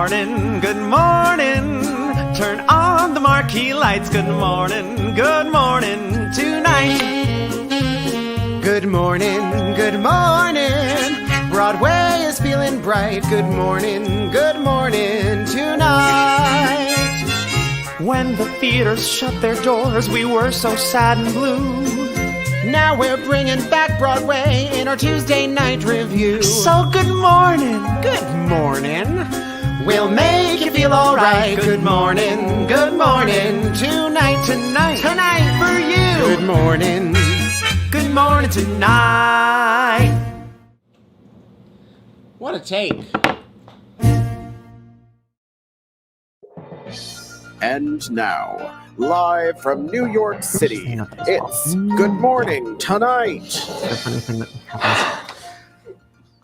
morning, good morning. Turn on the marquee lights. Good morning tonight. Good morning, good morning. Broadway is feeling bright. Good morning tonight. When the theaters shut their doors, we were so sad and blue. Now we're bringing back Broadway in our Tuesday night review. So good morning. We'll make you feel all right. Good morning tonight for you. Good morning tonight. What a take. And now, live from New York City, it's Good Morning Tonight. The funny thing that happens.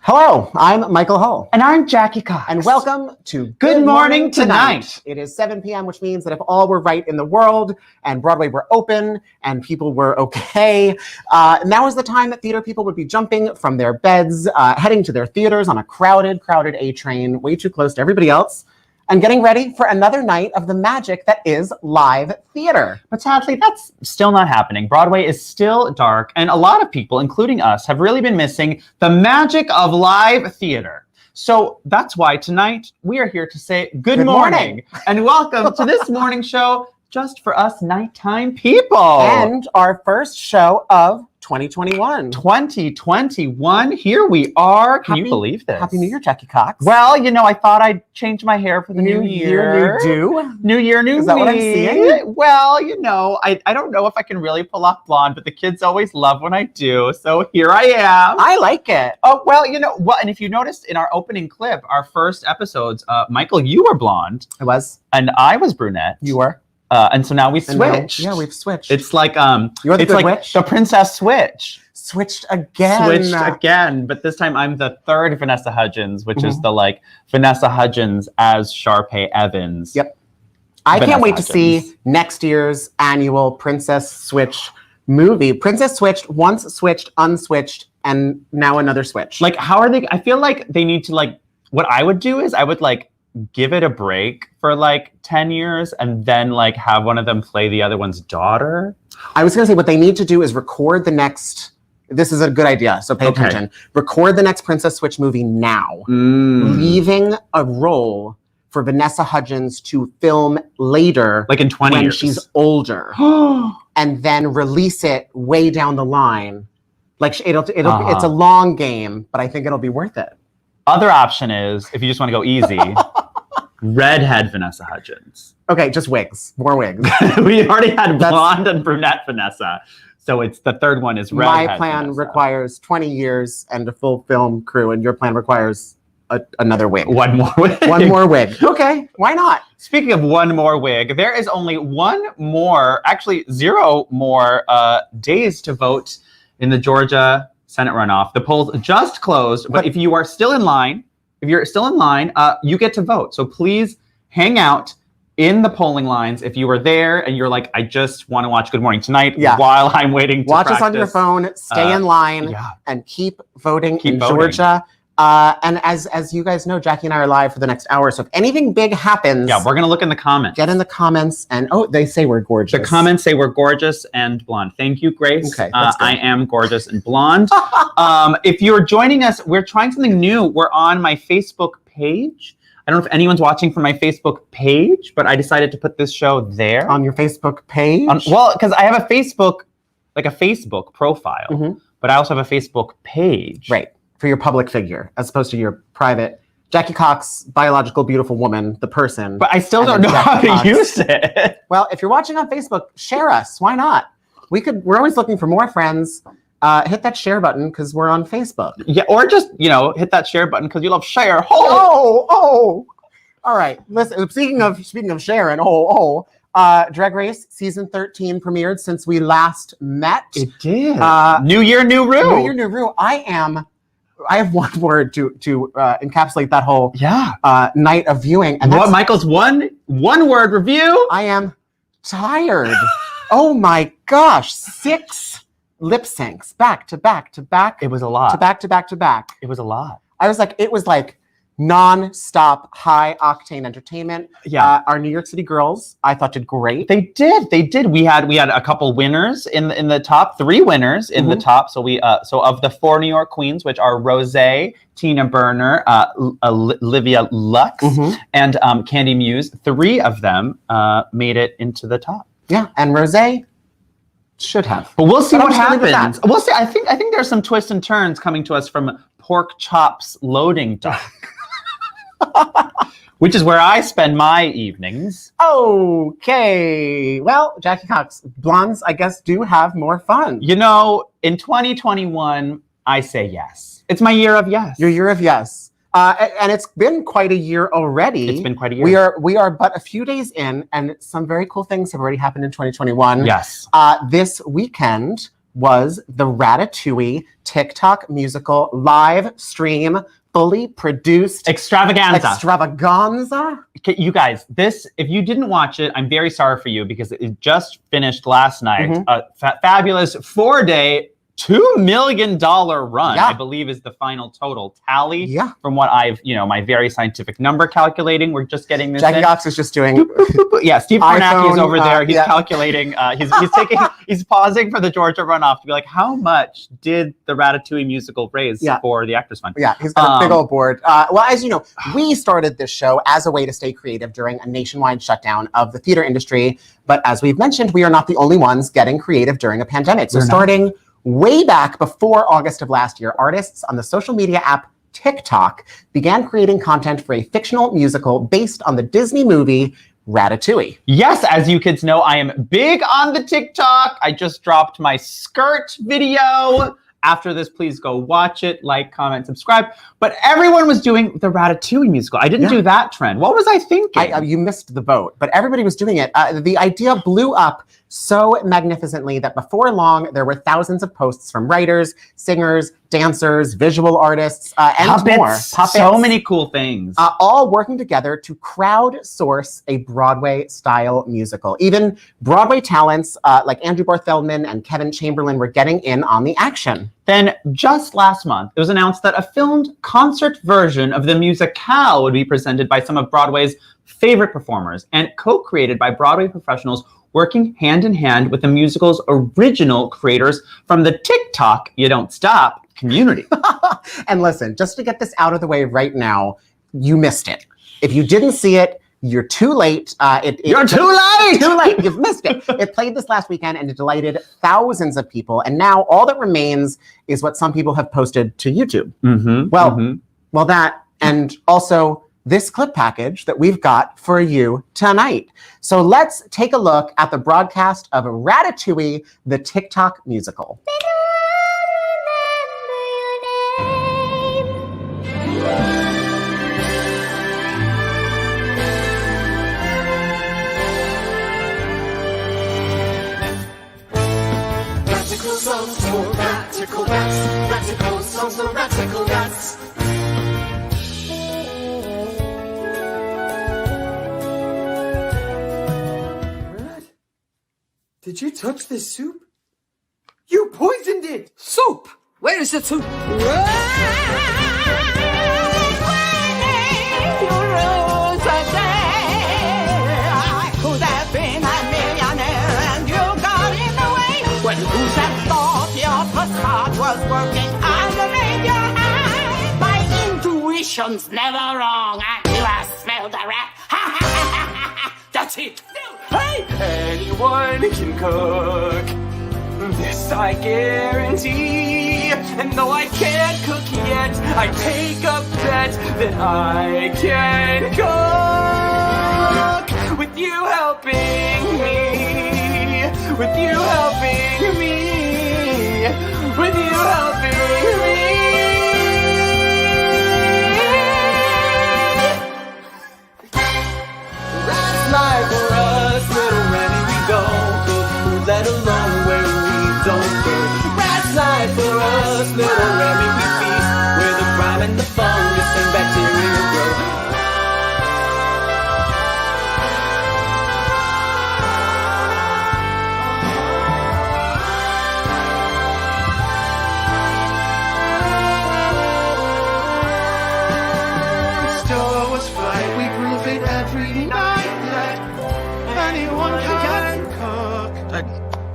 Hello, I'm Michael Hull. And I'm Jackie Cox. And welcome to Good Morning Tonight. It is 7 p.m., which means that if all were right in the world and Broadway were open and people were okay, now is the time that theater people would be jumping from their beds, heading to their theaters on a crowded A train, way too close to everybody else, and getting ready for another night of the magic that is live theater. But sadly, that's still not happening. Broadway is still dark, and a lot of people, including us, have really been missing the magic of live theater. So that's why tonight we are here to say good morning and welcome to this morning show just for us nighttime people. And our first show of 2021. 2021, here we are. Can you believe this? Happy New Year, Jackie Cox. Well, I thought I'd change my hair for the new year. You do? New year, new me. Is that what I'm seeing? Well, I don't know if I can really pull off blonde, but the kids always love when I do. So here I am. I like it. Oh, well, and if you noticed in our opening clip, our first episodes, Michael, you were blonde. I was. And I was brunette. You were. And so now we switched. Yeah, we've switched. It's like You're the it's good like witch. the princess switch. Switched again. But this time I'm the third Vanessa Hudgens, which is the Vanessa Hudgens as Sharpay Evans. Yep. I can't wait Hudgens. to see next year's annual Princess Switch movie. Princess Switched, once switched, unswitched, and now another switch. Like, how are they? I feel like they need to what I would do is I would give it a break for 10 years and then have one of them play the other one's daughter. I was going to say what they need to do is record the next. This is a good idea, so pay attention. Record the next Princess Switch movie now, leaving a role for Vanessa Hudgens to film later, in 20 when years. she's older, and then release it way down the line. It's a long game, but I think it'll be worth it. Other option is, if you just want to go easy, redhead Vanessa Hudgens. Okay, just wigs, more wigs. We already had blonde and brunette Vanessa. So it's the third one is redhead. My plan Vanessa. requires 20 years and a full film crew, and your plan requires another wig. One more wig. One more wig. Okay, why not? Speaking of one more wig, there is only zero more days to vote in the Georgia Senate runoff. The polls just closed, but if you are still in line, you get to vote. So please hang out in the polling lines. If you are there and you're like, I just want to watch Good Morning Tonight while I'm waiting to watch practice. us on your phone, stay in line, and keep voting in voting. Georgia. And as you guys know, Jackie and I are live for the next hour. So if anything big happens, we're going to look in the comments. Get in the comments. And they say we're gorgeous. The comments say we're gorgeous and blonde. Thank you, Grace. Okay, that's good. I am gorgeous and blonde. If you're joining us, we're trying something new. We're on my Facebook page. I don't know if anyone's watching from my Facebook page, but I decided to put this show there. On your Facebook page? Because I have a Facebook profile, but I also have a Facebook page. Right. For your public figure, as opposed to your private Jackie Cox, biological, beautiful woman, the person. But I still don't know how to use it. Well, if you're watching on Facebook, share us. Why not? We're always looking for more friends. Hit that share button because we're on Facebook. Yeah, or just, hit that share button because you love share. Oh. All right. Listen, speaking of share and Drag Race season 13 premiered since we last met. It did. New Year, new Rue. New Year, new Rue. I have one word to encapsulate that whole night of viewing. And what Michael's one word review? I am tired. Oh my gosh. 6 lip syncs back to back to back. It was a lot. To back to back to back. It was a lot. I was like, it was like non-stop high-octane entertainment. Yeah. Our New York City girls, I thought, did great. They did. We had a couple winners in the top, 3 winners in the top. So so of the 4 New York queens, which are Rose, Tina Burner, Olivia Lux, and Candy Muse, 3 of them made it into the top. Yeah, and Rose should have. But we'll see what happens. We'll see. I think there's some twists and turns coming to us from Pork Chops Loading Dock. Which is where I spend my evenings. Okay. Well, Jackie Cox, blondes, I guess, do have more fun. You know, in 2021, I say yes. It's my year of yes. Your year of yes. And it's been quite a year already. It's been quite a year. We are but a few days in, and some very cool things have already happened in 2021. Yes. This weekend was the Ratatouille TikTok musical live stream, fully produced extravaganza. Okay, you guys, if you didn't watch it, I'm very sorry for you because it just finished last night. A fabulous 4-day, $2 million run, I believe, is the final total tally. Yeah. From what my very scientific number calculating. We're just getting this. Jackie Cox is just doing. Yeah, Steve Kornacki is over there. He's calculating. He's pausing for the Georgia runoff to be like, how much did the Ratatouille musical raise for the Actors Fund? Yeah, he's got a big old board. Well, as you know, we started this show as a way to stay creative during a nationwide shutdown of the theater industry. But as we've mentioned, we are not the only ones getting creative during a pandemic. So starting way back before August of last year, artists on the social media app TikTok began creating content for a fictional musical based on the Disney movie Ratatouille. Yes, as you kids know, I am big on the TikTok. I just dropped my skirt video. After this, please go watch it, like, comment, subscribe. But everyone was doing the Ratatouille musical. I didn't do that trend. What was I thinking? You missed the boat, but everybody was doing it. The idea blew up so magnificently that before long, there were thousands of posts from writers, singers, dancers, visual artists, and more. Puppets. So many cool things. All working together to crowdsource a Broadway-style musical. Even Broadway talents like Andrew Barthelman and Kevin Chamberlain were getting in on the action. Then, just last month, it was announced that a filmed concert version of the musicale would be presented by some of Broadway's favorite performers and co-created by Broadway professionals working hand in hand with the musical's original creators from the TikTok You Don't Stop community. And listen, just to get this out of the way right now, you missed it. If you didn't see it, you're too late. You're too late! Too late. You've missed it. It played this last weekend and it delighted thousands of people. And now all that remains is what some people have posted to YouTube. Well, that and also this clip package that we've got for you tonight. So let's take a look at the broadcast of Ratatouille, the TikTok musical. Radical songs for radical rats. Radical songs for radical rats. Rat, did you touch this soup? You poisoned it! Soup! Where is the soup? Intuition's never wrong. I knew I smelled a rat. That's it. Hey! Anyone can cook. This I guarantee. And though I can't cook yet, I take a bet that I can cook. With you helping me. With you helping me. With you helping me. Life for us, little Remy, we don't cook food, let alone where we don't go. Rat's life for us, little Remy, we feast where the crime and the fungus and bacteria grow.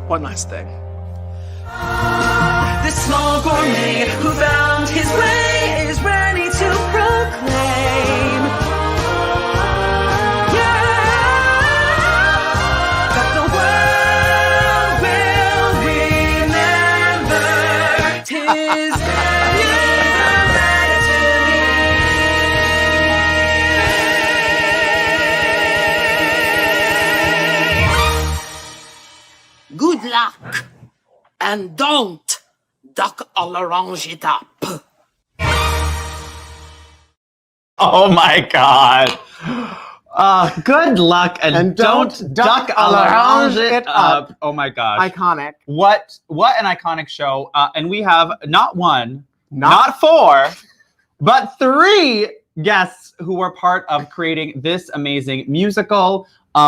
one last thing. This small gourmet who found his way is ready to proclaim, that the world will remember 'tis Good luck, and don't duck all orange it up. Oh my God. Good luck and don't duck around it up. Oh my gosh. Iconic. What an iconic show. And we have not one, not four, but three guests who were part of creating this amazing musical.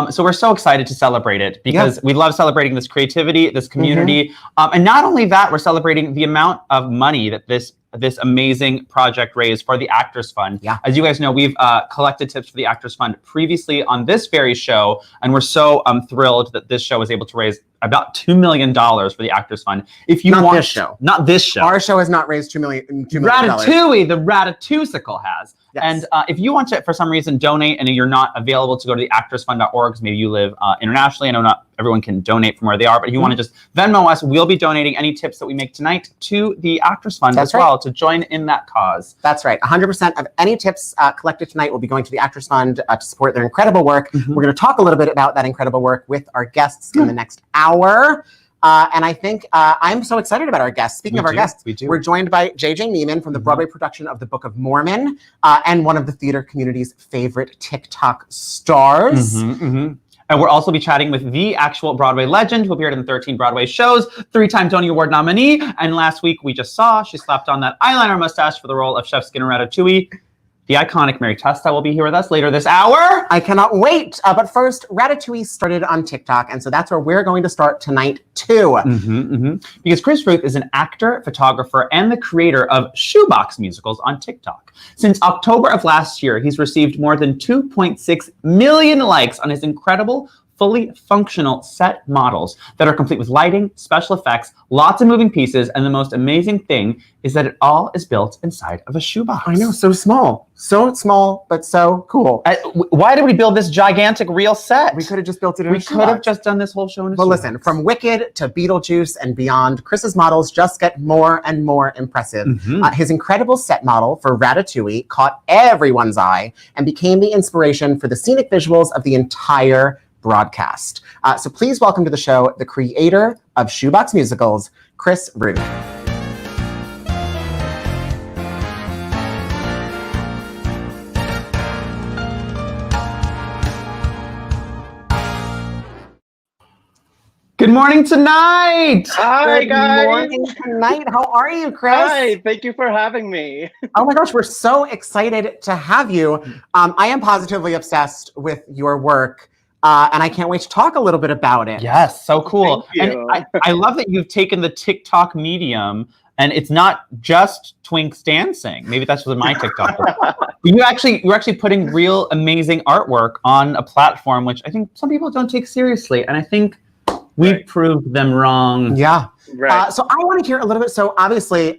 So we're so excited to celebrate it because we love celebrating this creativity, this community. And not only that, we're celebrating the amount of money that this amazing project raised for the Actors Fund. As you guys know, we've collected tips for the Actors Fund previously on this very show, and we're so thrilled that this show was able to raise about $2 million for the Actors Fund. If you want this show. Not this show. Our show has not raised $2 million. Ratatouille, the Ratatouille has. And if you want to, for some reason, donate and you're not available to go to the actorsfund.org, because maybe you live internationally. I know not everyone can donate from where they are, but if you want to just Venmo us, we'll be donating any tips that we make tonight to the Actors Fund as well to join in that cause. That's right. 100% of any tips collected tonight will be going to the Actors Fund to support their incredible work. We're going to talk a little bit about that incredible work with our guests in the next hour. And I think I'm so excited about our guests. Speaking of our guests, we're joined by J.J. Neiman from the Broadway production of The Book of Mormon and one of the theater community's favorite TikTok stars. And we'll also be chatting with the actual Broadway legend who appeared in 13 Broadway shows, 3-time Tony Award nominee. And last week we just saw she slapped on that eyeliner mustache for the role of Chef Skinner Ratatouille. The iconic Mary Testa will be here with us later this hour. I cannot wait. But first, Ratatouille started on TikTok, and so that's where we're going to start tonight, too. Because Chris Ruth is an actor, photographer, and the creator of Shoebox musicals on TikTok. Since October of last year, he's received more than 2.6 million likes on his incredible fully functional set models that are complete with lighting, special effects, lots of moving pieces, and the most amazing thing is that it all is built inside of a shoebox. I know, so small, but so cool. Why did we build this gigantic real set? We could have just built it in a shoebox. We could have just done this whole show in a shoebox. But listen, from Wicked to Beetlejuice and beyond, Chris's models just get more and more impressive. His incredible set model for Ratatouille caught everyone's eye and became the inspiration for the scenic visuals of the entire broadcast. So please welcome to the show the creator of Shoebox Musicals, Chris Ruth. Good morning tonight! Hi, guys! Good morning tonight. How are you, Chris? Hi, thank you for having me. Oh my gosh, we're so excited to have you. I am positively obsessed with your work. And I can't wait to talk a little bit about it. Yes, so cool. Thank you. And I love that you've taken the TikTok medium, and it's not just twinks dancing. Maybe that's what my TikTok is. You're actually putting real amazing artwork on a platform, which I think some people don't take seriously. And I think we've proved them wrong. Yeah. Right. So I want to hear a little bit. So obviously,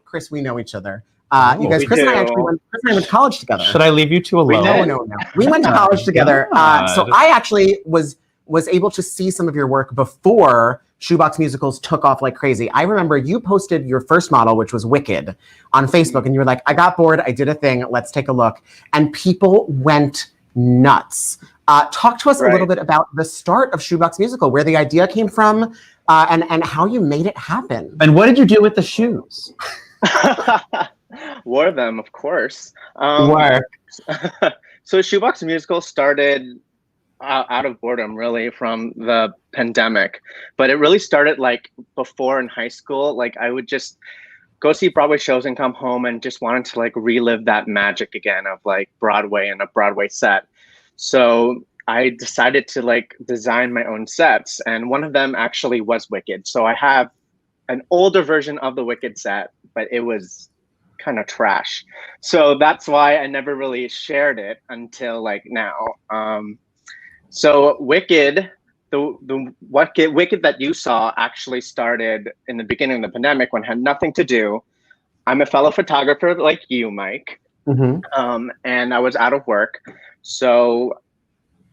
Chris, we know each other. You guys, Chris and I went to college together. Should I leave you two alone? No. We went to college together. So I actually was able to see some of your work before Shoebox Musicals took off like crazy. I remember you posted your first model, which was Wicked, on Facebook, and you were like, I got bored, I did a thing, let's take a look. And people went nuts. Talk to us a little bit about the start of Shoebox Musical, where the idea came from, and how you made it happen. And what did you do with the shoes? Wore them, of course. Work. So Shoebox Musical started out of boredom, really, from the pandemic. But it really started like before in high school. Like I would just go see Broadway shows and come home and just wanted to like relive that magic again of like Broadway and a Broadway set. So I decided to like design my own sets, and one of them actually was Wicked. So I have an older version of the Wicked set, but it was kind of trash. So that's why I never really shared it until like now. So Wicked the Wicked that you saw actually started in the beginning of the pandemic when it had nothing to do. I'm a fellow photographer like you, Mike, and I was out of work, so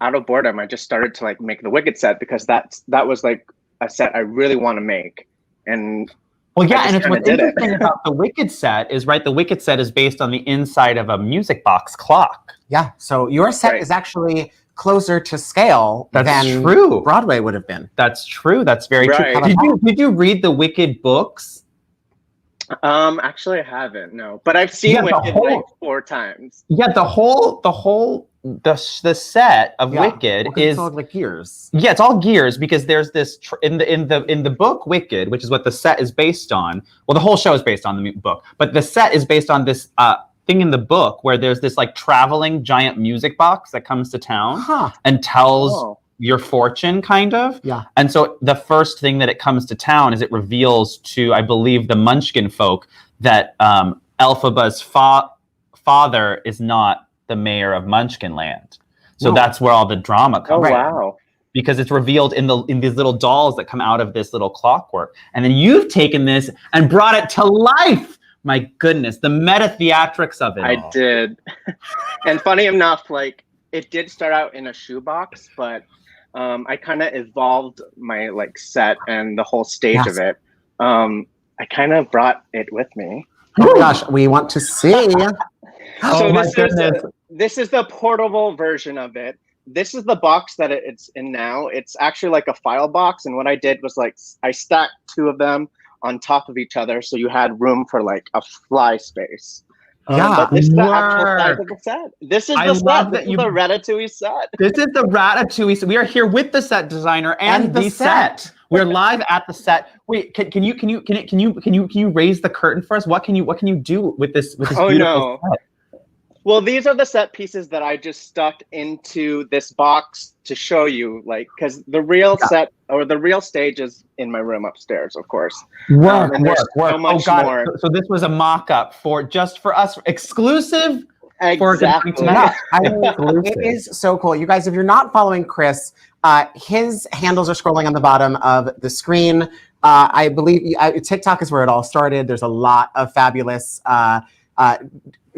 out of boredom, I just started to like make the Wicked set because that was like a set I really want to make. And well, yeah, and it's what's interesting about the Wicked set is, right, the Wicked set is based on the inside of a music box clock. Yeah, so your set is actually closer to scale than Broadway would have been. That's true. That's very true. Did you read the Wicked books? Actually I haven't, no. But I've seen Wicked like 4 times. Yeah, the set of Wicked is all like gears. Yeah, it's all gears because there's this in the book Wicked, which is what the set is based on. Well, the whole show is based on the book, but the set is based on this thing in the book where there's this like traveling giant music box that comes to town and tells your fortune, kind of. Yeah. And so the first thing that it comes to town is it reveals to, I believe, the Munchkin folk that Elphaba's father is not the mayor of Munchkinland. So that's where all the drama comes. Oh, wow. Because it's revealed in these little dolls that come out of this little clockwork. And then you've taken this and brought it to life. My goodness, the meta theatrics of it. I did. And funny enough, like it did start out in a shoebox, but I kind of evolved my like set and the whole stage of it. I kind of brought it with me. Oh my gosh, we want to see. So this is the portable version of it. This is the box that it's in now. It's actually like a file box, and what I did was like I stacked 2 of them on top of each other, so you had room for like a fly space. But this is the actual size of the set. This is the set. This is the Ratatouille set. This is the Ratatouille set. We are here with the set designer and the set. We're live at the set. Wait, can you raise the curtain for us? What can you do with this beautiful set? Well, these are the set pieces that I just stuck into this box to show you, like, because the real set or the real stage is in my room upstairs, of course. Work. So much more. So this was a mock-up for us, exclusive. Exactly. It is so cool. You guys, if you're not following Chris, his handles are scrolling on the bottom of the screen. I believe TikTok is where it all started. There's a lot of fabulous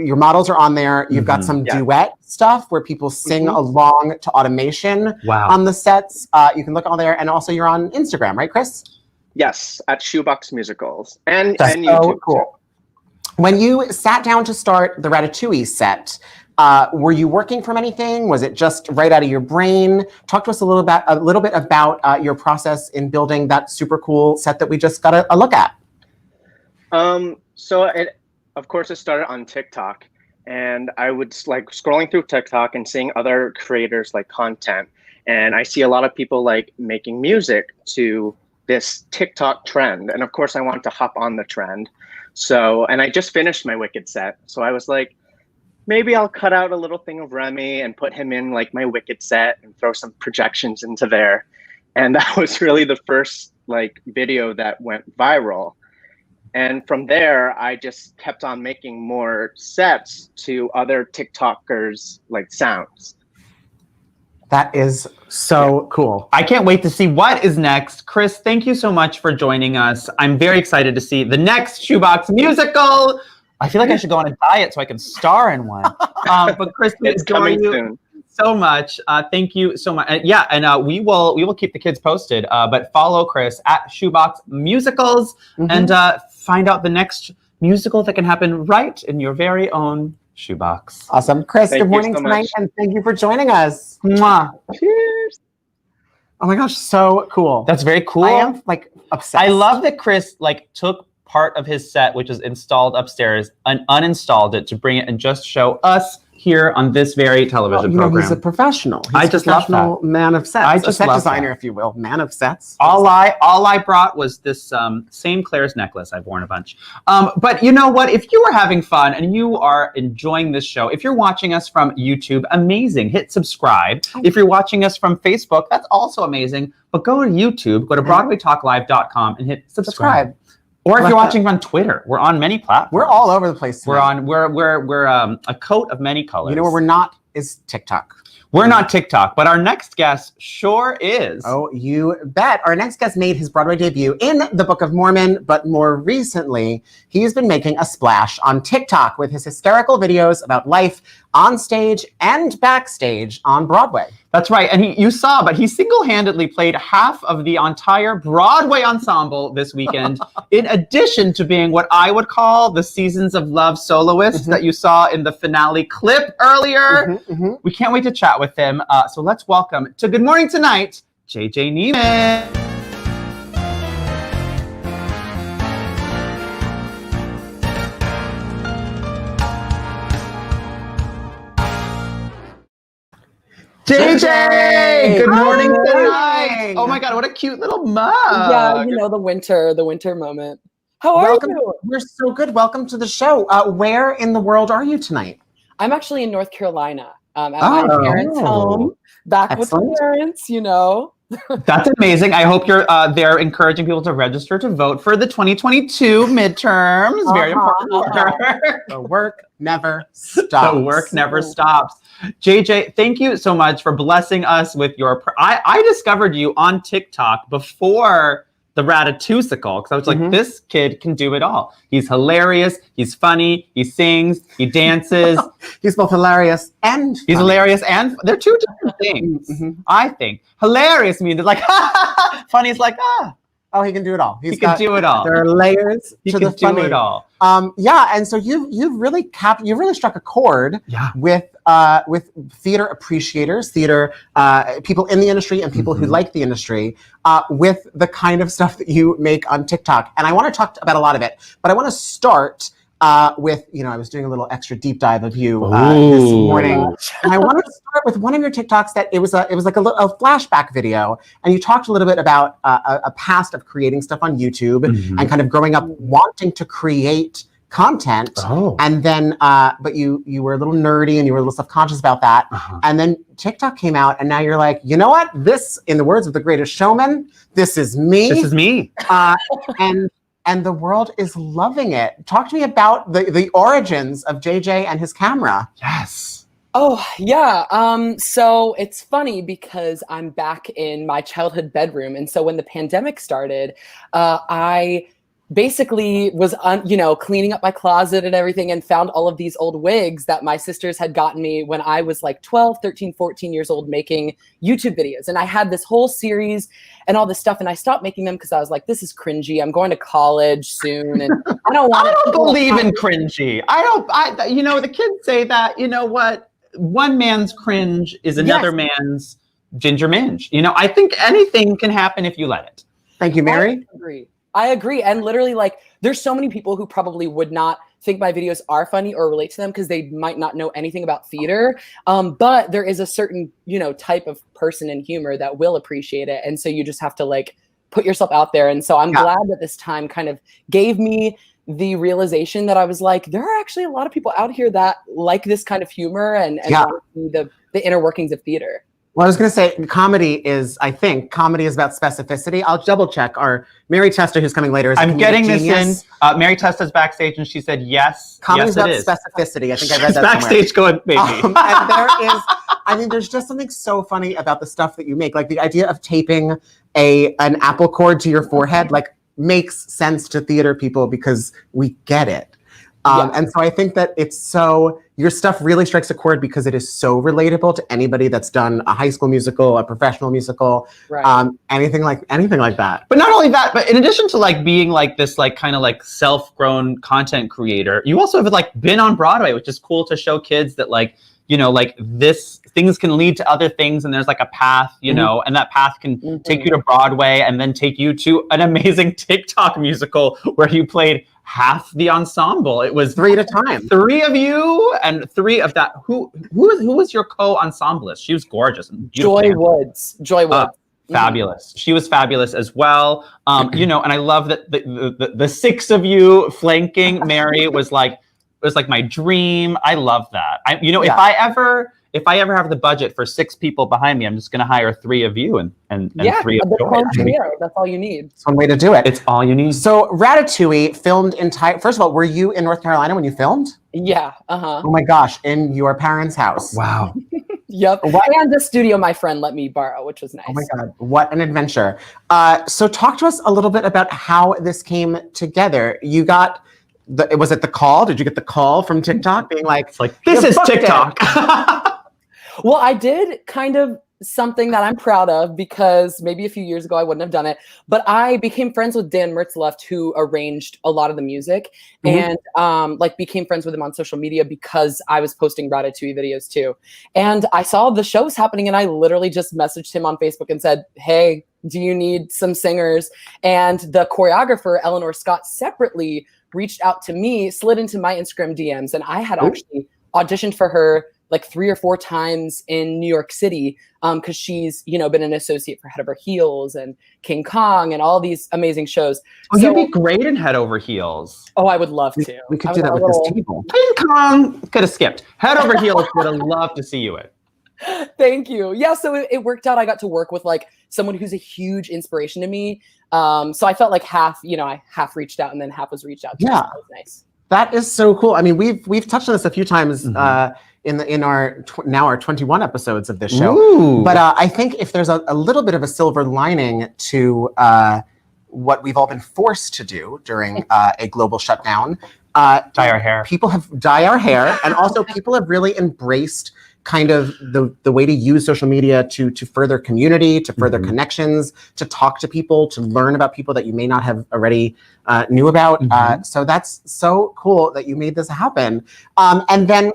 your models are on there. You've got some duet stuff where people sing along to automation on the sets. You can look all there. And also you're on Instagram, right, Chris? Yes, at Shoebox Musicals. And YouTube. So cool. When you sat down to start the Ratatouille set, were you working from anything? Was it just right out of your brain? Talk to us a little bit about your process in building that super cool set that we just got a look at. Of course, it started on TikTok, and I would like scrolling through TikTok and seeing other creators like content, and I see a lot of people like making music to this TikTok trend, and of course, I want to hop on the trend. So, and I just finished my Wicked set, so I was like, maybe I'll cut out a little thing of Remy and put him in like my Wicked set and throw some projections into there, and that was really the first like video that went viral. And from there, I just kept on making more sets to other TikTokers like sounds. That is so cool. I can't wait to see what is next. Chris, thank you so much for joining us. I'm very excited to see the next Shoebox musical. I feel like I should go on a diet so I can star in one. But Chris, it's coming soon. So much. Thank you so much. We will keep the kids posted. But follow Chris at Shoebox Musicals and find out the next musical that can happen right in your very own shoebox. Awesome. Chris, Thank good morning so tonight, much. and thank you for joining us. Mwah. Cheers. Oh my gosh, so cool. That's very cool. I am like obsessed. I love that Chris like took part of his set, which was installed upstairs, and uninstalled it to bring it and just show us here on this very television program. He's a professional. He's I just a professional love that. man of sets. I A just set love designer, that. if you will, man of sets. All I brought was this same Claire's necklace. I've worn a bunch. But you know what? If you are having fun and you are enjoying this show, if you're watching us from YouTube, amazing. Hit subscribe. If you're watching us from Facebook, that's also amazing. But go to YouTube, go to BroadwayTalkLive.com and hit subscribe. Or if you're watching on Twitter, we're on many platforms. We're all over the place tonight. We're a coat of many colors. You know where we're not is TikTok. We're not TikTok, but our next guest sure is. Oh, you bet. Our next guest made his Broadway debut in the Book of Mormon, but more recently, he's been making a splash on TikTok with his hysterical videos about life on stage and backstage on Broadway. That's right. And you saw, but he single-handedly played half of the entire Broadway ensemble this weekend, in addition to being what I would call the Seasons of Love soloist that you saw in the finale clip earlier. We can't wait to chat with him. So let's welcome to Good Morning Tonight, JJ Neiman. JJ, good morning tonight. Oh my God, what a cute little mug. Yeah, you know, the winter moment. How are you? We're so good. Welcome to the show. Where in the world are you tonight? I'm actually in North Carolina at my parents' home, back with my parents, you know. That's amazing. I hope you're there encouraging people to register to vote for the 2022 midterms. Very important. The work never stops. The work never stops. JJ, thank you so much for blessing us with your... I discovered you on TikTok before the Ratatouille, because I was like, this kid can do it all. He's hilarious. He's funny. He sings. He dances. He's both hilarious and funny. He's hilarious and... They're two different things, I think. Hilarious means it's like, funny is like, Oh, he can do it all. He can do it all. There are layers to the funny. He can do it all. Yeah, and so you've really struck a chord with theater appreciators, theater people in the industry and people who like the industry, with the kind of stuff that you make on TikTok. And I want to talk about a lot of it, but I want to start with, I was doing a little extra deep dive of you this morning, and I wanted to start with one of your TikToks that it was like a flashback video, and you talked a little bit about a past of creating stuff on YouTube and kind of growing up wanting to create content, and then but you were a little nerdy and you were a little self-conscious about that, and then TikTok came out, and now you're like, you know what? This, in the words of The Greatest Showman, this is me. This is me. And the world is loving it. Talk to me about the origins of JJ and his camera. Yes. Oh, yeah. So it's funny because I'm back in my childhood bedroom. And so when the pandemic started, I basically was, cleaning up my closet and everything, and found all of these old wigs that my sisters had gotten me when I was like 12, 13, 14 years old, making YouTube videos. And I had this whole series and all this stuff, and I stopped making them because I was like, this is cringy. I'm going to college soon, and I don't want I don't believe in cringy. The kids say that, you know what? One man's cringe is another man's ginger minge. I think anything can happen if you let it. Thank you, Mary. I agree. And literally, there's so many people who probably would not think my videos are funny or relate to them because they might not know anything about theater. But there is a certain, type of person in humor that will appreciate it. And so you just have to put yourself out there. And so I'm glad that this time kind of gave me the realization that I was like, there are actually a lot of people out here that like this kind of humor and want to see the inner workings of theater. Well, I was going to say I think comedy is about specificity. I'll double check. Our Mary Testa, who's coming later, is I'm getting this in. Mary Testa's backstage, and she said, yes. Comedy is about is. specificity. I think I read that backstage somewhere. Going, baby. And there's just something so funny about the stuff that you make. Like the idea of taping an apple cord to your forehead, makes sense to theater people because we get it. And so I think that your stuff really strikes a chord because it is so relatable to anybody that's done a high school musical, a professional musical, anything like that. But not only that, but in addition to being this kind of self-grown content creator, you also have been on Broadway, which is cool to show kids that this things can lead to other things, and there's a path, and that path can take you to Broadway and then take you to an amazing TikTok musical where you played half the ensemble. It was 3 at a time. 3 of you, and 3 of that. Who was your co-ensemblist? She was gorgeous and beautiful. Joy Woods. Fabulous. She was fabulous as well. And I love that the 6 of you flanking Mary was my dream. I love that. If I ever have the budget for 6 people behind me, I'm just going to hire 3 of you and 3 of Joy. That's all you need. It's one way to do it. It's all you need. So Ratatouille filmed first of all, were you in North Carolina when you filmed? Yeah. Oh my gosh, in your parents' house. Wow. Yep. And the studio my friend let me borrow, which was nice. Oh my God, what an adventure. So talk to us a little bit about how this came together. You got, was it the call? Did you get the call from TikTok being like, this is TikTok? Well, I did kind of something that I'm proud of because maybe a few years ago I wouldn't have done it, but I became friends with Dan Mertzleft, who arranged a lot of the music, and like became friends with him on social media because I was posting Ratatouille videos too. And I saw the show was happening and I literally just messaged him on Facebook and said, hey, do you need some singers? And the choreographer, Eleanor Scott, separately reached out to me, slid into my Instagram DMs, and I had actually auditioned for her like 3 or 4 times in New York City, because she's, you know, been an associate for Head Over Heels and King Kong and all these amazing shows. Oh, you'd be great in Head Over Heels. Oh, I would love to. We could do that with this table. King Kong could have skipped. Head Over Heels would have loved to see you in. Thank you. Yeah, so it worked out. I got to work with like someone who's a huge inspiration to me. So I felt like half, you know, I half reached out and then half was reached out to. Yeah, that was nice. That is so cool. I mean, we've touched on this a few times in our now our 21 episodes of this show. Ooh. But I think if there's a little bit of a silver lining to what we've all been forced to do during a global shutdown, dye our hair. People have dye our hair, and also people have really embraced kind of the way to use social media to further community, to further connections, to talk to people, to learn about people that you may not have already knew about. So that's so cool that you made this happen. And then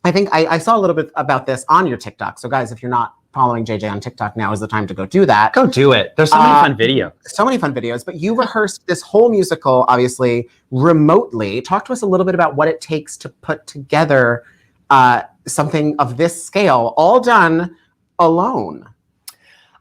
I think I saw a little bit about this on your TikTok. So guys, if you're not following JJ on TikTok, now is the time to go do that. Go do it. There's so many fun videos. So many fun videos, but you rehearsed this whole musical, obviously, remotely. Talk to us a little bit about what it takes to put together something of this scale, all done alone.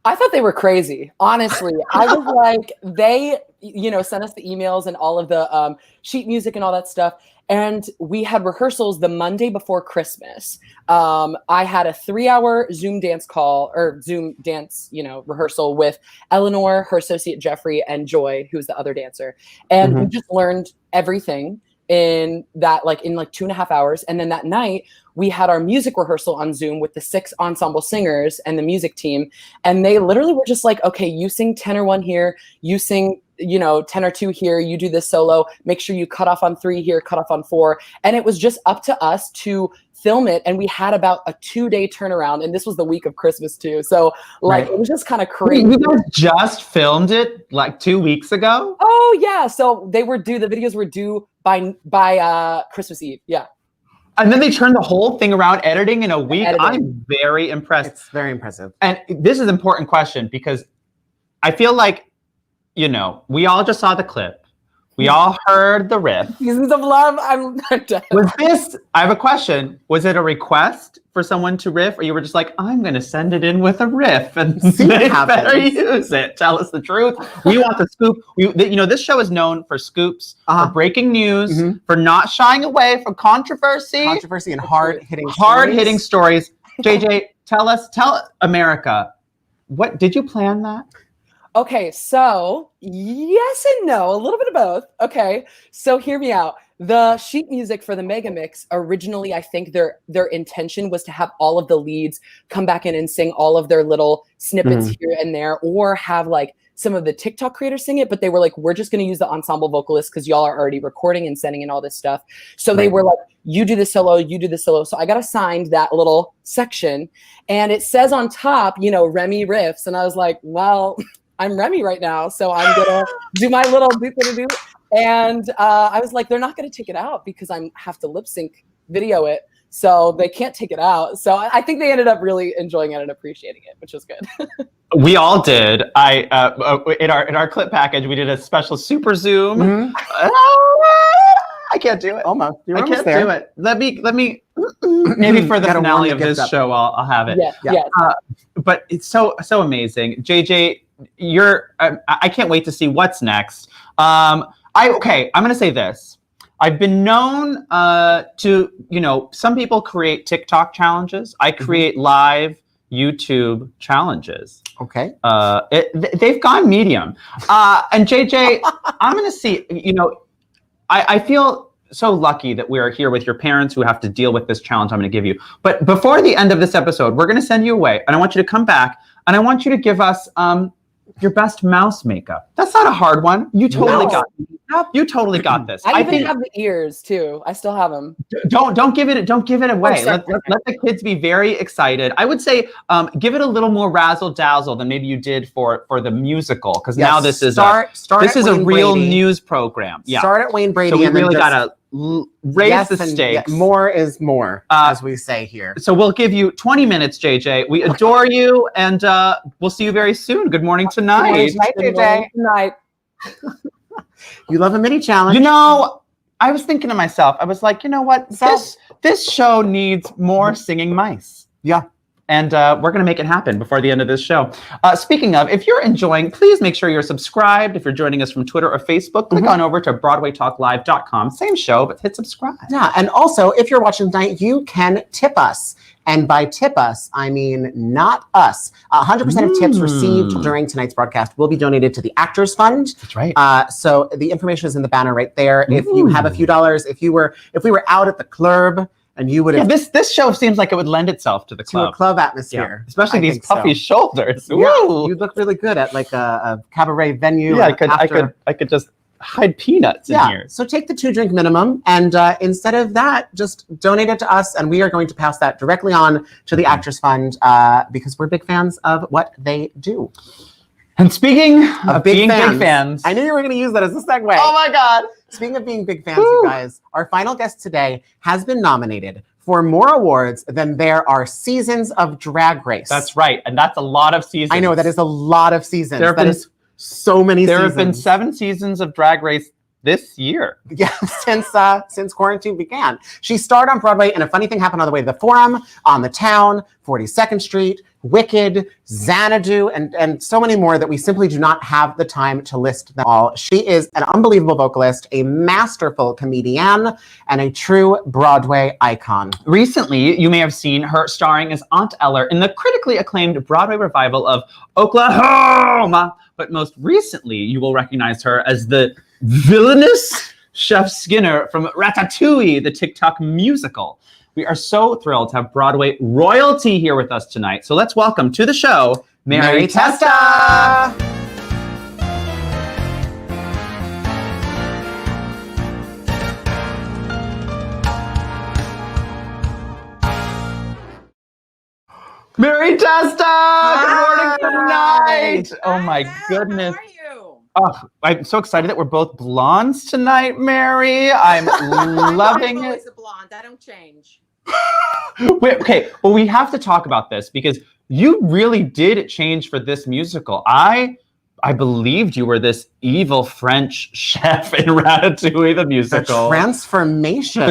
I thought they were crazy. Honestly, I was like, they, you know, sent us the emails and all of the sheet music and all that stuff. And we had rehearsals the Monday before Christmas. I had a 3-hour Zoom dance call or Zoom dance, you know, rehearsal with Eleanor, her associate Jeffrey, and Joy, who's the other dancer. And we just learned everything in 2.5 hours. And then that night we had our music rehearsal on Zoom with the 6 ensemble singers and the music team. And they literally were just like, okay, you sing tenor 1 here, you sing, you know, tenor 2 here, you do this solo, make sure you cut off on 3 here, cut off on 4. And it was just up to us to film it. And we had about a 2-day turnaround. And this was the week of Christmas too. So like, it was just kind of crazy. You guys just filmed it like 2 weeks ago? Oh yeah. So the videos were due by Christmas Eve. Yeah. And then they turned the whole thing around, editing in a week. Editing. I'm very impressed. It's very impressive. And this is an important question because I feel like, you know, we all just saw the clip. We all heard the riff. Seasons of Love. I'm done. Was this, I have a question. Was it a request for someone to riff, or you were just like, I'm going to send it in with a riff and they better use it? Tell us the truth. We want the scoop. You know, this show is known for scoops, for breaking news, for not shying away from controversy. Controversy and hard-hitting stories. JJ, tell America, what, did you plan that? Okay, so yes and no, a little bit of both. Okay, so hear me out. The sheet music for the Mega Mix, originally, I think their intention was to have all of the leads come back in and sing all of their little snippets here and there, or have like some of the TikTok creators sing it, but they were like, we're just going to use the ensemble vocalists because y'all are already recording and sending in all this stuff. So they were like, you do the solo, you do the solo. So I got assigned that little section, and it says on top, you know, Remy riffs. And I was like, well, I'm Remy right now, so I'm gonna do my little doop-a-doop. And I was like, they're not gonna take it out because I have to lip sync video it, so they can't take it out. So I think they ended up really enjoying it and appreciating it, which was good. We all did. In our clip package, we did a special super zoom. I can't do it. Almost. I can't do it. Let me. Maybe for the finale of this show, I'll have it. Yeah. But it's so amazing, JJ. I can't wait to see what's next. I'm gonna say this. I've been known to, you know, some people create TikTok challenges. I create live YouTube challenges. Okay. They've gone medium. And JJ, I'm gonna see, you know, I feel so lucky that we are here with your parents who have to deal with this challenge I'm going to give you. But before the end of this episode, we're going to send you away, and I want you to come back, and I want you to give us your best mouse makeup. That's not a hard one. You totally got it. You totally got this. I even have the ears too. I still have them. Don't give it away. Oh, let the kids be very excited. I would say give it a little more razzle dazzle than maybe you did for the musical, because now this is a real news program. Yeah. Start at Wayne Brady. So we and then really just- gotta raise the stakes. More is more, as we say here. So we'll give you 20 minutes, JJ. We adore you, and we'll see you very soon. Good morning tonight. Good morning, Night. You love a mini challenge. You know, I was thinking to myself, I was like, you know what? This show needs more singing mice. Yeah. And we're going to make it happen before the end of this show. Speaking of, if you're enjoying, please make sure you're subscribed. If you're joining us from Twitter or Facebook, click on over to BroadwayTalkLive.com. Same show, but hit subscribe. Yeah, and also, if you're watching tonight, you can tip us. And by tip us, I mean not us. 100% of tips received during tonight's broadcast will be donated to the Actors Fund. That's right. So the information is in the banner right there. If you have a few dollars, if we were out at the club, and you would have this show seems like it would lend itself to the club. to a club atmosphere, especially these puffy shoulders. Yeah, Ooh. you look really good at like a cabaret venue. Yeah, I could just hide peanuts in here. So take the 2-drink minimum, and instead of that, just donate it to us, and we are going to pass that directly on to the Actors Fund because we're big fans of what they do. And speaking of being big fans, I knew you were going to use that as a segue. Oh my God. Speaking of being big fans, you guys, our final guest today has been nominated for more awards than there are seasons of Drag Race. That's right. And that's a lot of seasons. I know, that is a lot of seasons. There is so many seasons. There have been 7 seasons of Drag Race this year. Yeah, since quarantine began. She starred on Broadway, and a funny thing happened on the way to the Forum, On the Town, 42nd Street, Wicked, Xanadu, and so many more that we simply do not have the time to list them all. She is an unbelievable vocalist, a masterful comedian, and a true Broadway icon. Recently, you may have seen her starring as Aunt Eller in the critically acclaimed Broadway revival of Oklahoma. But most recently, you will recognize her as the villainous Chef Skinner from Ratatouille, the TikTok musical. We are so thrilled to have Broadway royalty here with us tonight. So let's welcome to the show, Mary Testa. Mary Testa! Hi. Good morning, good night! Oh my goodness. How are you? Oh, I'm so excited that we're both blondes tonight, Mary. I'm loving I'm it. always a blonde. I don't change. Wait, okay, well, we have to talk about this because you really did change for this musical. I believed you were this evil French chef in Ratatouille, the musical. The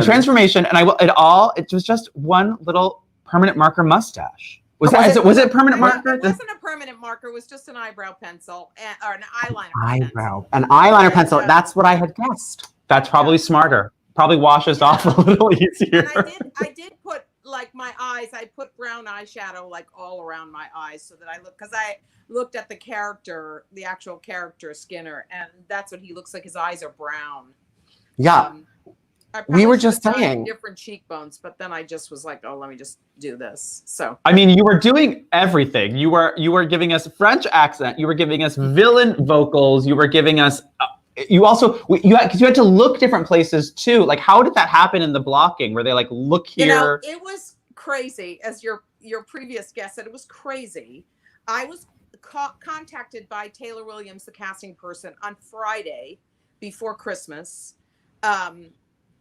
transformation. And it was just one little permanent marker mustache. Was it permanent marker? It wasn't a permanent marker. It was just an eyebrow pencil or an eyeliner pencil. An eyeliner pencil. That's what I had guessed. That's probably smarter. Probably washes off a little easier. And I did put like my eyes. I put brown eyeshadow like all around my eyes so that because I looked at the actual character Skinner, and that's what he looks like. His eyes are brown. Yeah. We were just saying different cheekbones, but then I just was like, oh, let me just do this. So I mean, you were doing everything. You were giving us French accent. You were giving us villain vocals. You were giving us. You had to look different places too. Like, how did that happen in the blocking? Where they like look here? You know, it was crazy. As your previous guest said, it was crazy. I was contacted by Taylor Williams, the casting person, on Friday before Christmas.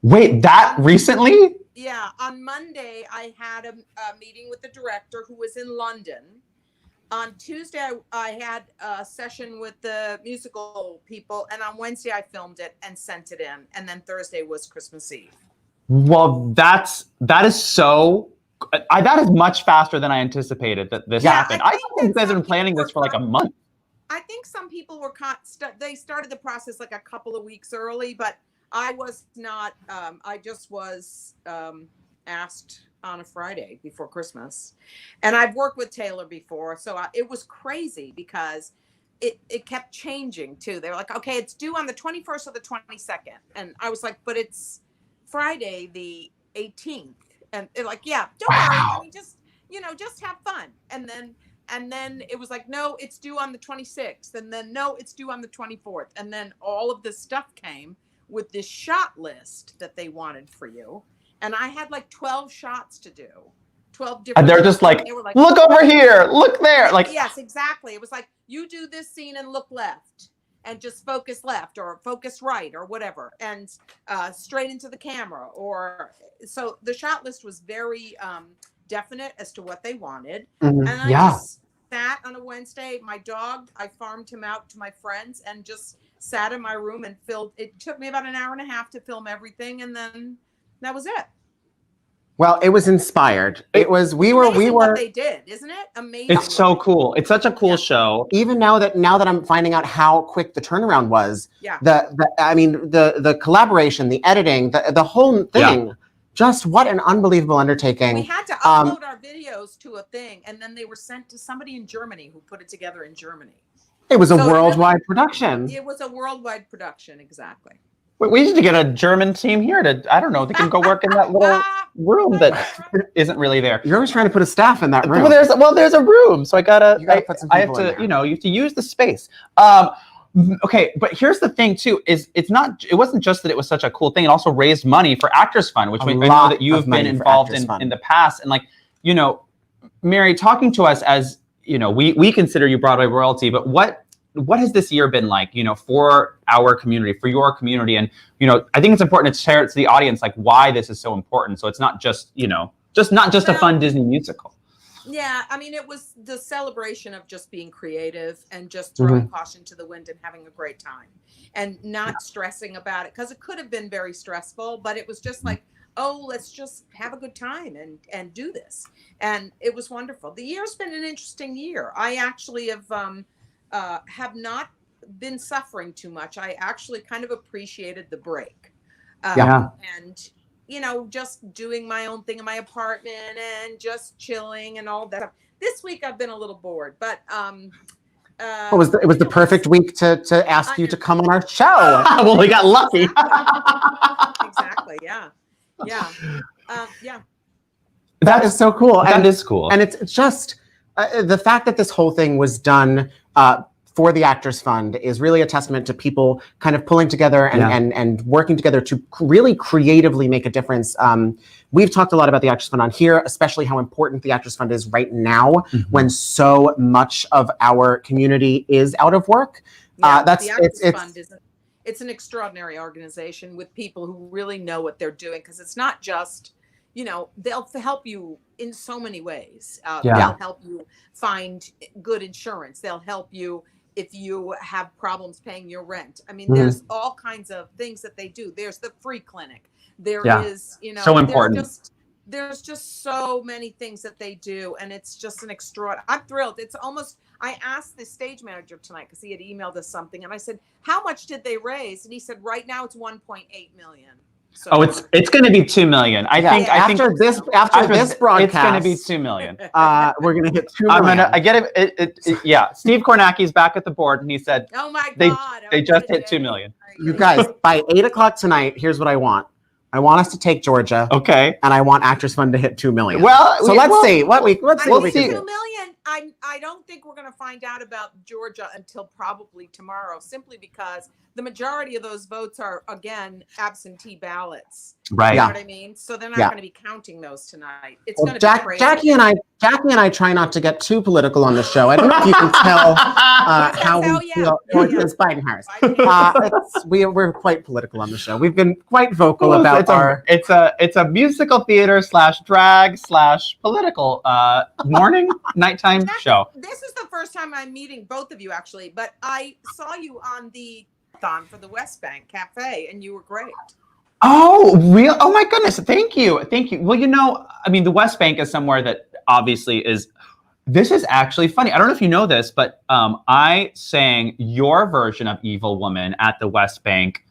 Wait, that recently? Yeah, on Monday I had a meeting with the director who was in London. On Tuesday I had a session with the musical people, and on Wednesday I filmed it and sent it in, and then Thursday was Christmas Eve. Well, that is so. That is much faster than I anticipated that this happened. I thought you guys have been planning this for like a month. I think some people were they started the process like a couple of weeks early, but I was not. I just was asked on a Friday before Christmas, and I've worked with Taylor before, so it was crazy because it kept changing too. They were like, okay, it's due on the 21st or the 22nd, and I was like, but it's Friday the 18th, and they're like, yeah, don't worry, I mean, just have fun. And then it was like, no, it's due on the 26th, and then no, it's due on the 24th, and then all of this stuff came with this shot list that they wanted for you, and I had like 12 shots to do. 12 different. And they're just like, they were like, look over here, look there. Like, yes, exactly. It was like, you do this scene and look left, and just focus left or focus right or whatever, and straight into the camera. Or so the shot list was very definite as to what they wanted. And I just sat on a Wednesday. My dog, I farmed him out to my friends and just sat in my room and filmed. It took me about an hour and a half to film everything, and then that was it. Well, it was inspired. It was we were what they did, isn't it? Amazing. it's so cool. It's such a cool show. Even now that I'm finding out how quick the turnaround was. Yeah. The collaboration, the editing, the whole thing. Just what an unbelievable undertaking. We had to upload our videos to a thing, and then they were sent to somebody in Germany who put it together in Germany. It was a worldwide production. It was a worldwide production, exactly. We need to get a German team here to, I don't know, they can go work in that little room that isn't really there. You're always trying to put a staff in that room. Well, there's a room, so I put some I have people in to, there. you have to use the space. Okay, but here's the thing too: it wasn't just that it was such a cool thing; it also raised money for Actors Fund, which I know that you've been involved in the past. And like, Mary, talking to us as we consider you Broadway royalty, but what has this year been like, for our community, for your community? And, I think it's important to share it to the audience, like why this is so important. So it's not just, not just a fun Disney musical. Yeah. I mean, it was the celebration of just being creative and just throwing caution to the wind and having a great time and not stressing about it. 'Cause it could have been very stressful, but it was just like, oh, let's just have a good time and do this. And it was wonderful. The year's been an interesting year. I actually have not been suffering too much. I actually kind of appreciated the break. And, just doing my own thing in my apartment and just chilling and all that. This week I've been a little bored, but it was the perfect week to ask you to come on our show. Well, we got lucky. Exactly. Yeah. That is so cool. That is cool. And it's just the fact that this whole thing was done for the Actors Fund is really a testament to people kind of pulling together and working together to really creatively make a difference. We've talked a lot about the Actors Fund on here, especially how important the Actors Fund is right now when so much of our community is out of work. The Actors Fund it's an extraordinary organization with people who really know what they're doing, because it's not just, they'll help you in so many ways. They'll help you find good insurance. They'll help you if you have problems paying your rent. I mean, there's all kinds of things that they do. There's the free clinic. There is, so important. There's just so many things that they do, and it's just an extraordinary. I'm thrilled. It's almost. I asked the stage manager tonight because he had emailed us something, and I said, "How much did they raise?" And he said, "Right now it's 1.8 million." So, it's going to be 2 million. I think after this broadcast, it's going to be 2 million. We're going to hit 2 million. I get it. Yeah. Steve Kornacki's back at the board, and he said, "Oh my God, they just hit 2 million." You guys, by 8:00 tonight, here's what I want. I want us to take Georgia. Okay. And I want Actors Fund to hit 2 million. Well, so let's see what we can do. 2 million. I don't think we're going to find out about Georgia until probably tomorrow, simply because the majority of those votes are, again, absentee ballots. Right. You know what I mean? So they're not going to be counting those tonight. It's going to be crazy. Jackie and I try not to get too political on the show. I don't know if you can tell how we feel towards this Biden-Harris. We're quite political on the show. We've been quite vocal about it's a musical theater / drag / political nighttime show. This is the first time I'm meeting both of you, actually, but I saw you on the for the West Bank Cafe, and you were great. Oh, real? Oh my goodness! Thank you. Well, I mean, the West Bank is somewhere that obviously is. This is actually funny. I don't know if you know this, but I sang your version of Evil Woman at the West Bank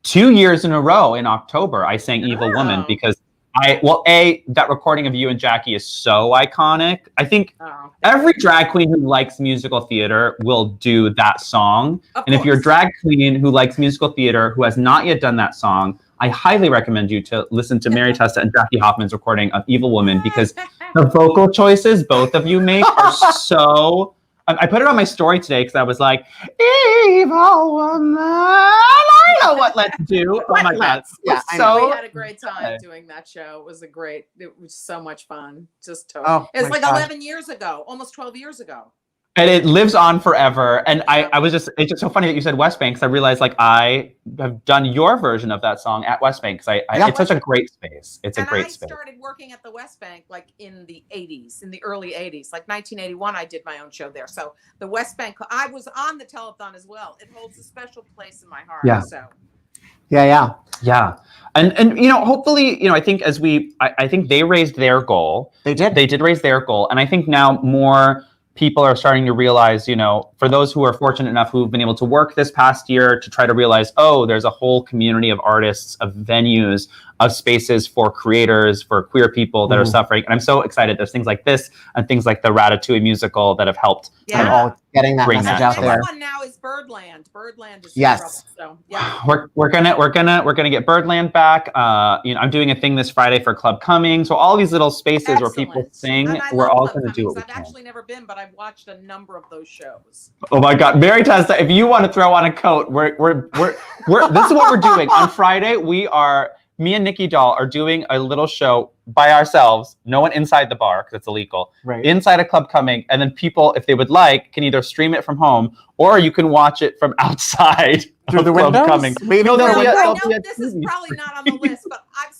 2 years in a row in October. I sang Evil Woman because that recording of you and Jackie is so iconic. I think every drag queen who likes musical theater will do that song. And if you're a drag queen who likes musical theater who has not yet done that song, I highly recommend you to listen to Mary Testa and Jackie Hoffman's recording of Evil Woman, because the vocal choices both of you make are so... I put it on my story today because I was like, evil woman, I know what let's do. Oh my God. Yeah, We had a great time doing that show. It was so much fun. Just totally. It was like 11 years ago, almost 12 years ago. And it lives on forever. And it's just so funny that you said West Bank, because I realized like I have done your version of that song at West Bank, because it's such a great space. It's a great space. I started working at the West Bank like in the 80s, in the early 80s, like 1981. I did my own show there. So the West Bank, I was on the telethon as well. It holds a special place in my heart. Yeah. So. Yeah. And hopefully, I think I think they raised their goal. They did raise their goal. And I think now more people are starting to realize, for those who are fortunate enough who've been able to work this past year, to try to realize, there's a whole community of artists, of venues, of spaces for creators, for queer people that are suffering. And I'm so excited. There's things like this and things like the Ratatouille musical that have helped all getting that message out there. The one now is Birdland. Birdland is yes. Trouble, so yeah. We're gonna get Birdland back. I'm doing a thing this Friday for Club Coming. So all these little spaces where people sing, we're all gonna do it. I've actually never been, but I've watched a number of those shows. Oh my God, Mary Testa, if you want to throw on a coat, we're this is what we're doing on Friday. Me and Nikki Doll are doing a little show by ourselves, no one inside the bar because it's illegal, inside a Club Coming, and then people, if they would like, can either stream it from home or you can watch it from outside through the Club windows. Coming. I know this is probably not on the list, but I've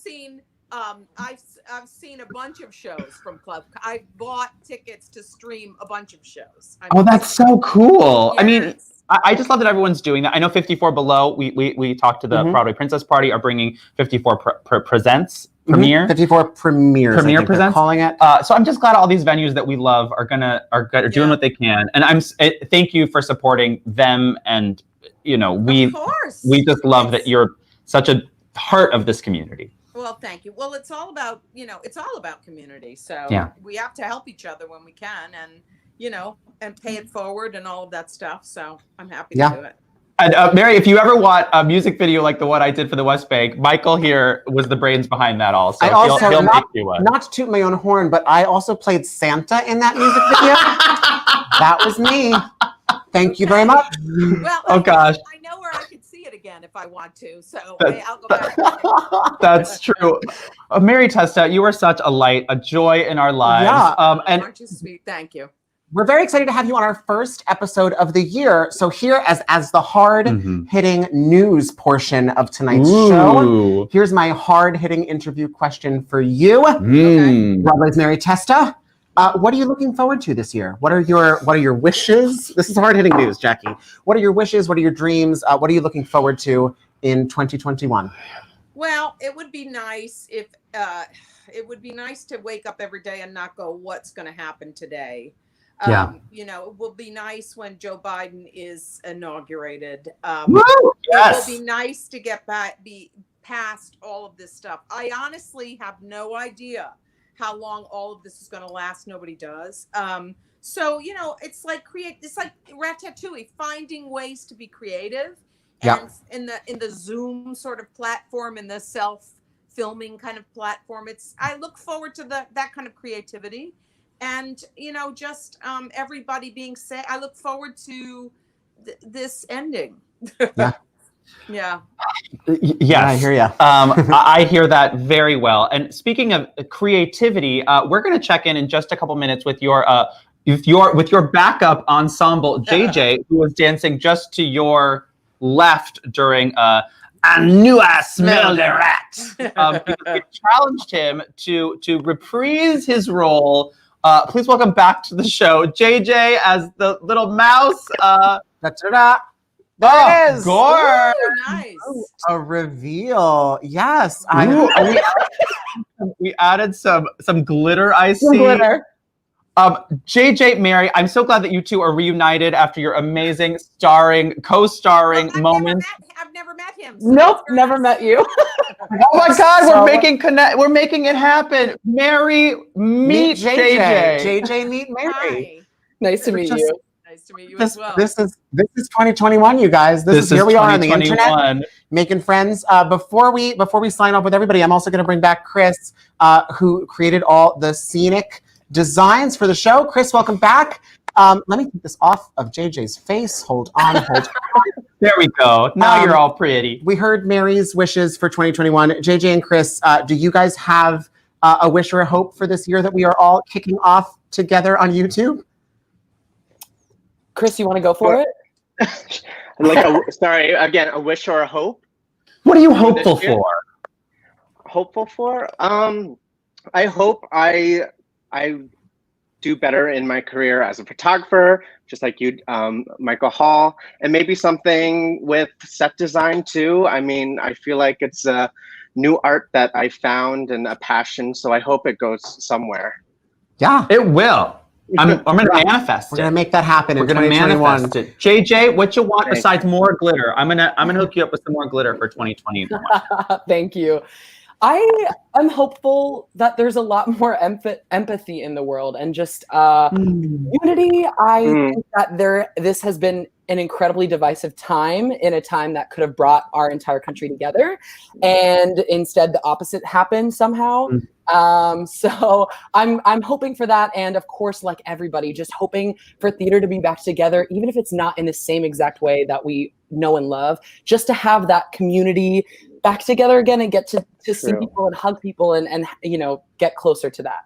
seen a bunch of shows from Club. I bought tickets to stream a bunch of shows. That's so cool. Yes. I mean, I just love that everyone's doing that. I know 54 Below, we talked to the Broadway Princess Party, are bringing 54 Presents, Premiere. 54 Premieres, Premiere Presents. Calling it. So I'm just glad all these venues that we love are doing what they can. And thank you for supporting them. And, we just love that you're such a part of this community. Well, thank you. Well, it's all about, community. So we have to help each other when we can, and, and pay it forward and all of that stuff. So I'm happy to do it. And Mary, if you ever want a music video like the one I did for the West Bank, Michael here was the brains behind that also. He'll make you one. Not to toot my own horn, but I also played Santa in that music video. That was me. Thank you very much. Well, oh gosh. I know where I could see it again if I want to. So I'll go back. That's true. Mary Testa, you are such a light, a joy in our lives. Yeah. And aren't you sweet? Thank you. We're very excited to have you on our first episode of the year. So here, as the hard-hitting news portion of tonight's show, here's my hard-hitting interview question for you. Broadway's Mary Testa. What are you looking forward to this year? What are your wishes? This is hard-hitting news, Jackie. What are your wishes? What are your dreams? What are you looking forward to in 2021? Well, it would be nice if it would be nice to wake up every day and not go, "What's going to happen today?" It will be nice when Joe Biden is inaugurated. It will be nice to get be past all of this stuff. I honestly have no idea how long all of this is going to last. Nobody does. So, it's like Ratatouille, finding ways to be creative. And in the Zoom sort of platform, in the self-filming kind of platform, I look forward to that kind of creativity. And, just everybody being safe. I look forward to this ending. Yeah. Yeah. Yes, I hear you. I hear that very well. And speaking of creativity, we're going to check in just a couple minutes with your backup ensemble, JJ, who was dancing just to your left during I knew I smelled a rat. Because we challenged him to reprise his role. Please welcome back to the show, JJ as the little mouse. There it is. Gore. Ooh, nice. A reveal. Yes. We added some glitter, I see. Glitter. JJ, Mary, I'm so glad that you two are reunited after your amazing co-starring moment. I've never met him. So nope, never met you. Oh my God, we're making it happen. Mary, meet JJ. JJ, meet Mary. Hi. Nice to meet you. Nice to meet you as well. This is 2021, you guys. This is here we are on the internet. making friends. Before we sign off with everybody, I'm also going to bring back Chris, who created all the scenic designs for the show. Chris, welcome back. Let me take this off of JJ's face. Hold on. There we go. Now you're all pretty. We heard Mary's wishes for 2021. JJ and Chris, do you guys have a wish or a hope for this year that we are all kicking off together on YouTube? Chris, you want to go for it? Sorry, again, a wish or a hope? What are you hopeful for? Hopeful for? I hope I do better in my career as a photographer, just like you, Michael Hall, and maybe something with set design too. I mean, I feel like it's a new art that I found and a passion, so I hope it goes somewwer. Yeah, it will. I'm going to manifest it. We're going to make that happen in 2021. Manifest it. JJ, what you want besides more glitter? I'm gonna hook you up with some more glitter for 2021. Thank you. I am hopeful that there's a lot more empathy in the world and just unity. I think that this has been an incredibly divisive time, in a time that could have brought our entire country together, and instead the opposite happened somehow. So I'm hoping for that, and of course, like everybody, just hoping for theater to be back together, even if it's not in the same exact way that we know and love, just to have that community back together again and get to see people and hug people and get closer to that.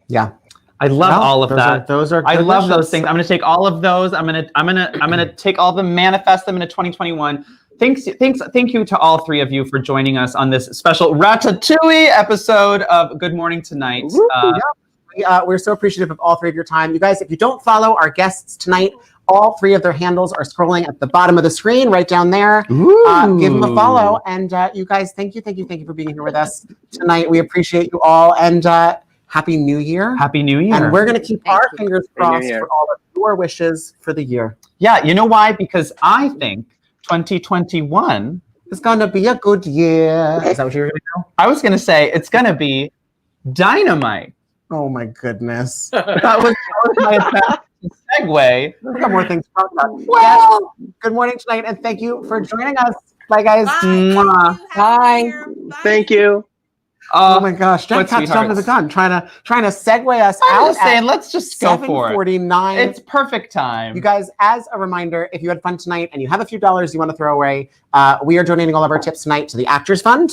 Yeah. I love all of that. Those are. I love those things. I'm going to take all of those. I'm going to take all of them, manifest them into 2021. Thank you to all three of you for joining us on this special Ratatouille episode of Good Morning Tonight. We're so appreciative of all three of your time. You guys, if you don't follow our guests tonight, all three of their handles are scrolling at the bottom of the screen, right down there. Give them a follow. And you guys, thank you for being here with us tonight. We appreciate you all. And Happy New Year. Happy New Year. And we're going to keep our fingers crossed for all of your wishes for the year. Yeah, you know why? Because I think 2021 is going to be a good year. Is that what you were going to do? I was going to say it's going to be dynamite. Oh my goodness. that was my segue. We've got more things to talk about. Well, good morning tonight, and thank you for joining us. Bye, guys. Bye. Thank you. Oh my gosh, Jack Cat's jumping the gun, trying to segue us out. I'm just saying, let's just go for it. 7:49. It's perfect time. You guys, as a reminder, if you had fun tonight and you have a few dollars you want to throw away, we are donating all of our tips tonight to the Actors Fund.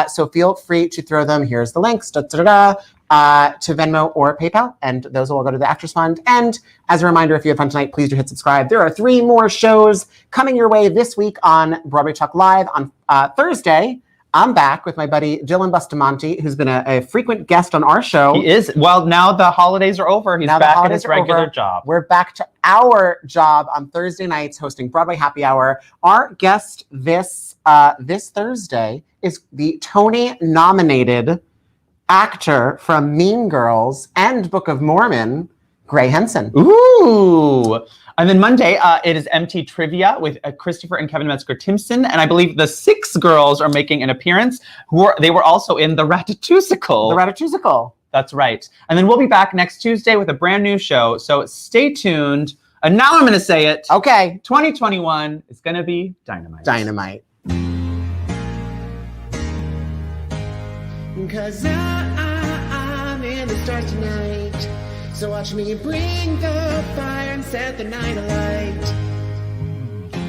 So feel free to throw them. Here's the links to Venmo or PayPal, and those will all go to the Actors Fund. And as a reminder, if you had fun tonight, please do hit subscribe. There are 3 more shows coming your way this week on Broadway-Talk Live. On Thursday, I'm back with my buddy Dylan Bustamante, who's been a frequent guest on our show. He is. Well, now the holidays are over. He's back at his regular job. We're back to our job on Thursday nights hosting Broadway Happy Hour. Our guest this Thursday is the Tony-nominated actor from Mean Girls and Book of Mormon, Gray Henson. Ooh. And then Monday, it is MT Trivia with Christopher and Kevin Metzger-Timpson. And I believe the 6 girls are making an appearance. They were also in the Ratatouille. The Ratatouille. That's right. And then we'll be back next Tuesday with a brand new show. So stay tuned. And now I'm going to say it. Okay. 2021 is going to be dynamite. Dynamite. Cause I'm in the stars tonight. So watch me bring the fire and set the night alight.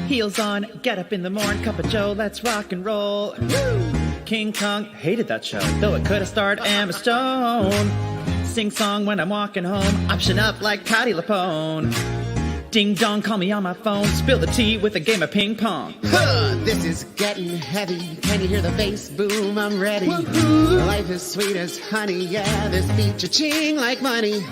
Heels on, get up in the morning, cup of joe, let's rock and roll. Woo! King Kong, hated that show, though it could have starred Emma Stone. Sing song when I'm walking home, option up like Patti LuPone. Ding dong, call me on my phone, spill the tea with a game of ping pong. This is getting heavy, can you hear the bass boom? I'm ready. Life is sweet as honey, yeah, this beat cha-ching like money.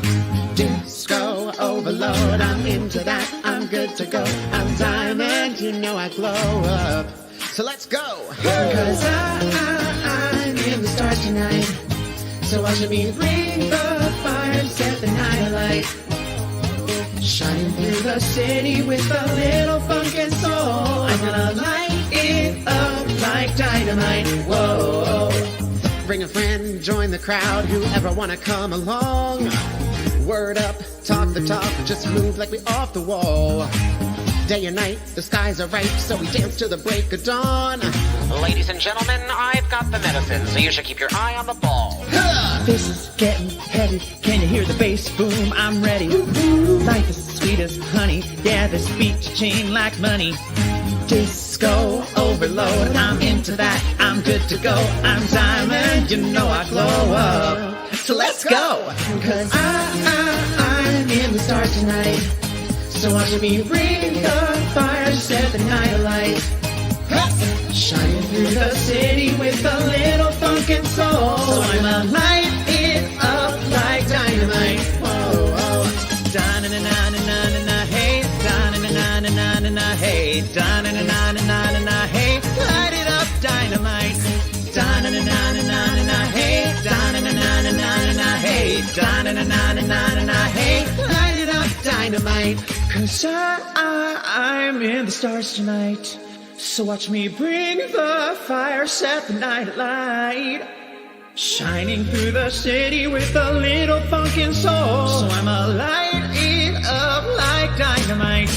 Disco overload, I'm into that, I'm good to go. I'm diamond, you know I glow up. So let's go. Cause I'm in the stars tonight. So watch me bring the fire and set the night alight. Shining through the city with a little funk and soul. I'm gonna light it up like dynamite. Whoa. Bring a friend, join the crowd, whoever wanna come along. Word up, talk the talk, just move like we off the wall. Day and night, the skies are right, so we dance to the break of dawn. Ladies and gentlemen, I've got the medicine, so you should keep your eye on the ball. This is getting heavy. Can you hear the bass boom? I'm ready. Life is sweet as honey. Yeah, this beat chain like money. Disco overload. I'm into that. I'm good to go. I'm diamond. You know I glow up. So let's go. Cause I'm in the stars tonight. So watch me bring the fire, set the night alight. Shining through the city with a little funk and soul. So I'ma light it up like dynamite. Whoa, whoa. Da-na-na-na-na-na-na, hey. Da-na-na-na-na-na-na, hey. Da-na-na-na-na-na-na, hey. Light it up, dynamite. Da-na-na-na-na-na-na, hey. Da-na-na-na-na-na-na, hey. Da-na-na-na-na-na-na, hey. Light it up, dynamite. Cause I'm in the stars tonight. So watch me bring the fire, set the night alight. Shining through the city with a little funk and soul. So I'ma light it up like dynamite.